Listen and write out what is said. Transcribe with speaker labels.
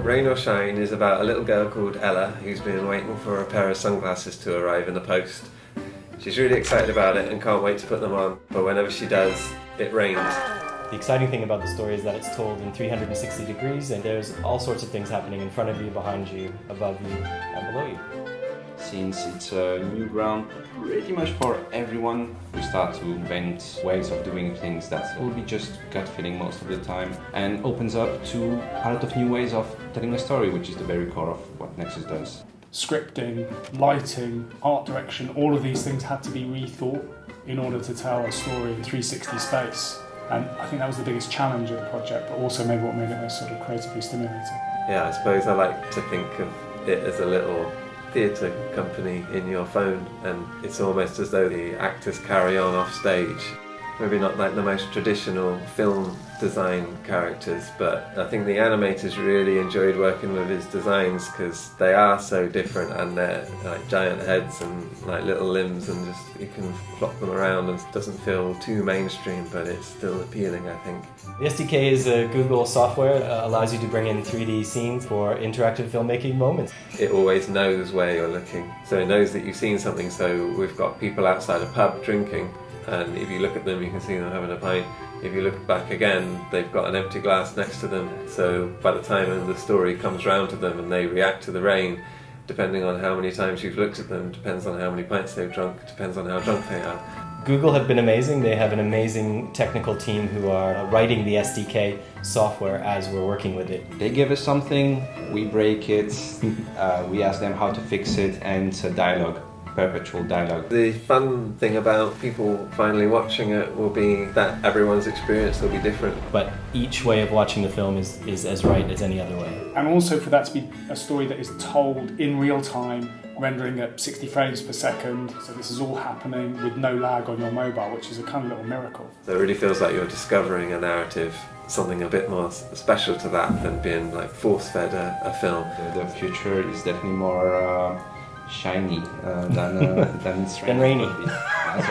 Speaker 1: Rain or Shine is about a little girl called Ella who's been waiting for a pair of sunglasses to arrive in the post. She's really excited about it and can't wait to put them on, but whenever she does, it rains.
Speaker 2: The exciting thing about the story is that it's told in 360 degrees and there's all sorts of things happening in front of you, behind you, above you, and below you.
Speaker 3: Since it's a new ground pretty much for everyone, we start to invent ways of doing things that will be just gut feeling most of the time and opens up to a lot of new ways of telling a story, which is the very core of what Nexus does.
Speaker 4: Scripting, lighting, art direction, all of these things had to be rethought in order to tell a story in 360 space. And I think that was the biggest challenge of the project, but also maybe what made it most sort of creatively stimulating.
Speaker 1: Yeah, I suppose I like to think of it as a little theatre company in your phone, and it's almost as though the actors carry on off stage. Maybe not like the most traditional film design characters, but I think the animators really enjoyed working with his designs because they are so different, and they're like giant heads and like little limbs, and just you can flop them around and it doesn't feel too mainstream, but it's still appealing, I think.
Speaker 2: The SDK is a Google software that allows you to bring in 3D scenes for interactive filmmaking moments.
Speaker 1: It always knows where you're looking, so it knows that you've seen something. So we've got people outside a pub drinking, and if you look at them you can see them having a pint. If you look back again, they've got an empty glass next to them, so by the time the story comes round to them and they react to the rain, depending on how many times you've looked at them, depends on how many pints they've drunk, depends on how drunk they are.
Speaker 2: Google have been amazing. They have an amazing technical team who are writing the SDK software as we're working with it.
Speaker 3: They give us something, we break it, we ask them how to fix it, and it's a dialogue. Perpetual dialogue.
Speaker 1: The fun thing about people finally watching it will be that everyone's experience will be different.
Speaker 2: But each way of watching the film is as right as any other way.
Speaker 4: And also for that to be a story that is told in real time, rendering at 60 frames per second. So this is all happening with no lag on your mobile, which is a kind of little miracle.
Speaker 1: So it really feels like you're discovering a narrative, something a bit more special to that than being like force-fed a film.
Speaker 3: The future is definitely more shiny than it's
Speaker 2: Than rainy.
Speaker 3: That's